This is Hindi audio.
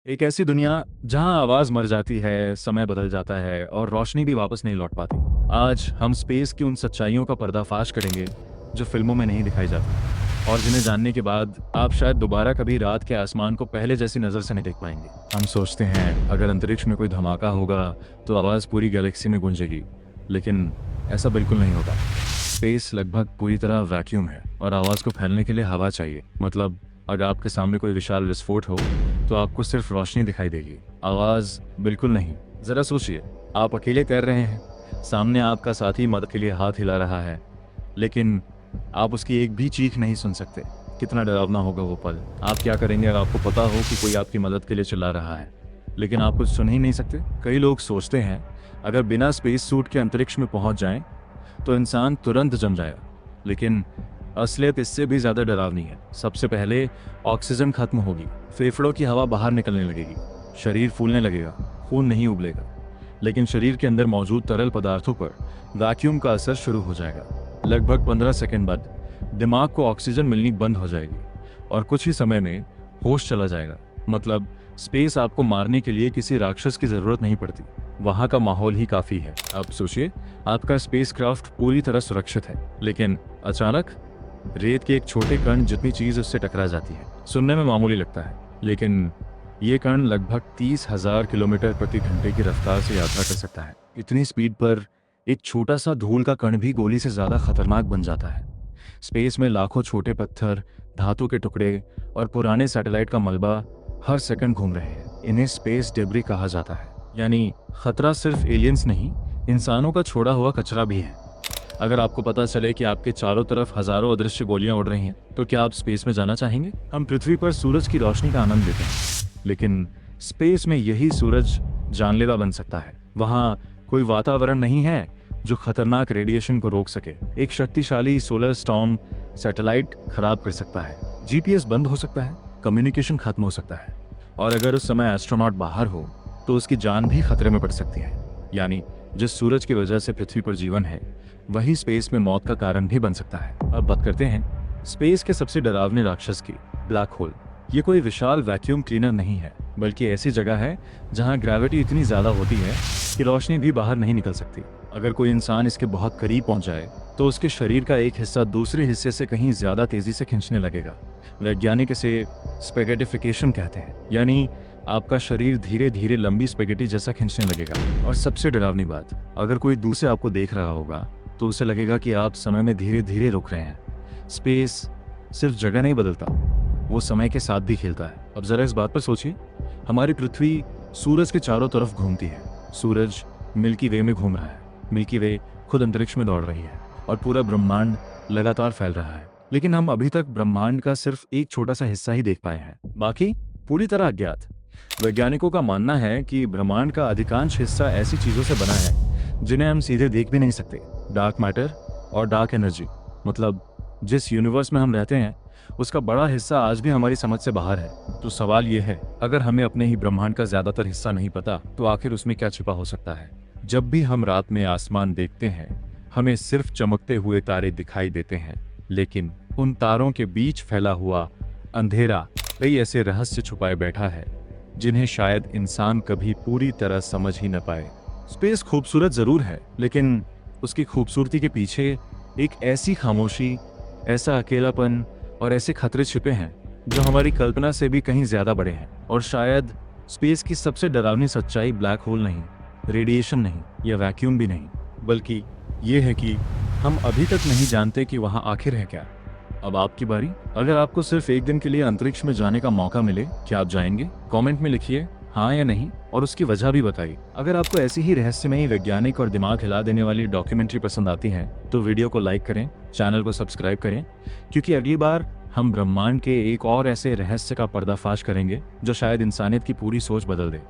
एक ऐसी दुनिया जहां आवाज मर जाती है, समय बदल जाता है और रोशनी भी वापस नहीं लौट पाती। आज हम स्पेस की उन सच्चाइयों का पर्दाफाश करेंगे जो फिल्मों में नहीं दिखाई जाती और जिन्हें जानने के बाद आप शायद दोबारा कभी रात के आसमान को पहले जैसी नज़र से नहीं देख पाएंगे। हम सोचते हैं अगर अंतरिक्ष में कोई धमाका होगा तो आवाज़ पूरी गैलेक्सी में गूंजेगी, लेकिन ऐसा बिल्कुल नहीं होगा। स्पेस लगभग पूरी तरह वैक्यूम है और आवाज़ को फैलने के लिए हवा चाहिए। मतलब अगर आपके सामने कोई विशाल विस्फोट हो तो आपको सिर्फ रोशनी दिखाई देगी, आवाज़ बिल्कुल नहीं। ज़रा सोचिए, आप अकेले तैर रहे हैं, सामने आपका साथी मदद के लिए हाथ हिला रहा है, लेकिन आप उसकी एक भी चीख नहीं सुन सकते। कितना डरावना होगा वो पल। आप क्या करेंगे अगर आपको पता हो कि कोई आपकी मदद के लिए चिल्ला रहा है, लेकिन आप कुछ सुन ही नहीं सकते? कई लोग सोचते हैं अगर बिना स्पेस सूट के अंतरिक्ष में पहुंच जाएं तो इंसान तुरंत जम जाएगा, लेकिन असलियत इससे भी ज़्यादा डरावनी है। सबसे पहले ऑक्सीजन खत्म होगी, फेफड़ों की हवा बाहर निकलने लगेगी, शरीर फूलने लगेगा, खून नहीं उबलेगा, लेकिन शरीर के अंदर मौजूद तरल पदार्थों पर वैक्यूम का असर शुरू हो जाएगा। लगभग 15 सेकंड बाद दिमाग को ऑक्सीजन मिलनी बंद हो जाएगी और कुछ ही समय में होश चला जाएगा। मतलब स्पेस आपको मारने के लिए किसी राक्षस की ज़रूरत नहीं पड़ती, वहाँ का माहौल ही काफ़ी है। अब सोचिए, आपका स्पेसक्राफ्ट पूरी तरह सुरक्षित है, लेकिन अचानक रेत के एक छोटे कण जितनी चीज उससे टकरा जाती है। सुनने में मामूली लगता है, लेकिन ये कण लगभग 30,000 किलोमीटर प्रति घंटे की रफ्तार से यात्रा कर सकता है। इतनी स्पीड पर एक छोटा सा धूल का कण भी गोली से ज्यादा खतरनाक बन जाता है। स्पेस में लाखों छोटे पत्थर, धातु के टुकड़े और पुराने सैटेलाइट का मलबा हर सेकंड घूम रहे हैं। इन्हें स्पेस डेब्री कहा जाता है। यानी खतरा सिर्फ एलियंस नहीं, इंसानों का छोड़ा हुआ कचरा भी है। अगर आपको पता चले कि आपके चारों तरफ हजारों अदृश्य गोलियां उड़ रही हैं, तो क्या आप स्पेस में जाना चाहेंगे? हम पृथ्वी पर सूरज की रोशनी का आनंद लेते हैं, लेकिन स्पेस में यही सूरज जानलेवा बन सकता है। वहाँ कोई वातावरण नहीं है जो खतरनाक रेडिएशन को रोक सके। एक शक्तिशाली सोलर स्टॉर्म सैटेलाइट खराब कर सकता है, जीपीएस बंद हो सकता है, कम्युनिकेशन खत्म हो सकता है, और अगर उस समय एस्ट्रोनॉट बाहर हो तो उसकी जान भी खतरे में पड़ सकती है। यानी जिस सूरज की वजह से पृथ्वी पर जीवन है, वही स्पेस में मौत का कारण भी बन सकता है। अब बात करते हैं स्पेस के सबसे डरावने राक्षस की, ब्लैक होल। ये कोई विशाल वैक्यूम क्लीनर नहीं है, बल्कि ऐसी जगह है जहां ग्रेविटी इतनी ज्यादा होती है कि रोशनी भी बाहर नहीं निकल सकती। अगर कोई इंसान इसके बहुत करीब पहुंच जाए तो उसके शरीर का एक हिस्सा दूसरे हिस्से से कहीं ज्यादा तेजी से खींचने लगेगा। वैज्ञानिक इसे स्पेगेटिफिकेशन कहते हैं, यानी आपका शरीर धीरे धीरे लंबी स्पेगेटी जैसा खींचने लगेगा। और सबसे डरावनी बात, अगर कोई दूर से आपको देख रहा होगा तो उसे लगेगा कि आप समय में धीरे धीरे रुक रहे हैं। स्पेस सिर्फ जगह नहीं बदलता, वो समय के साथ भी खेलता है। अब जरा इस बात पर सोचिए, हमारी पृथ्वी सूरज के चारों तरफ घूमती है। सूरज मिल्की वे में घूम रहा है, मिल्की वे खुद अंतरिक्ष में दौड़ रही है और पूरा ब्रह्मांड लगातार फैल रहा है। लेकिन हम अभी तक ब्रह्मांड का सिर्फ एक छोटा सा हिस्सा ही देख पाए हैं, बाकी पूरी तरह अज्ञात। वैज्ञानिकों का मानना है कि ब्रह्मांड का अधिकांश हिस्सा ऐसी चीजों से बना है जिन्हें हम सीधे देख भी नहीं सकते। डार्क मैटर और डार्क एनर्जी, मतलब जिस यूनिवर्स में हम रहते हैं उसका बड़ा हिस्सा आज भी हमारी समझ से बाहर है। तो सवाल ये है, अगर हमें अपने ही ब्रह्मांड का ज्यादातर हिस्सा नहीं पता तो आखिर उसमें क्या छिपा हो सकता है? जब भी हम रात में आसमान देखते हैं हमें सिर्फ चमकते हुए तारे दिखाई देते हैं, लेकिन उन तारों के बीच फैला हुआ अंधेरा कई ऐसे रहस्य छुपाए बैठा है जिन्हें शायद इंसान कभी पूरी तरह समझ ही न पाए। स्पेस खूबसूरत जरूर है, लेकिन उसकी खूबसूरती के पीछे एक ऐसी खामोशी, ऐसा अकेलापन और ऐसे खतरे छिपे हैं जो हमारी कल्पना से भी कहीं ज्यादा बड़े हैं। और शायद स्पेस की सबसे डरावनी सच्चाई ब्लैक होल नहीं, रेडिएशन नहीं या वैक्यूम भी नहीं, बल्कि ये है कि हम अभी तक नहीं जानते कि वहाँ आखिर है क्या। अब आपकी बारी। अगर आपको सिर्फ एक दिन के लिए अंतरिक्ष में जाने का मौका मिले, क्या आप जाएंगे? कमेंट में लिखिए हाँ या नहीं, और उसकी वजह भी बताइए। अगर आपको ऐसी ही रहस्यमयी, वैज्ञानिक और दिमाग हिला देने वाली डॉक्यूमेंट्री पसंद आती है तो वीडियो को लाइक करें, चैनल को सब्सक्राइब करें, क्योंकि अगली बार हम ब्रह्मांड के एक और ऐसे रहस्य का पर्दाफाश करेंगे जो शायद इंसानियत की पूरी सोच बदल दे।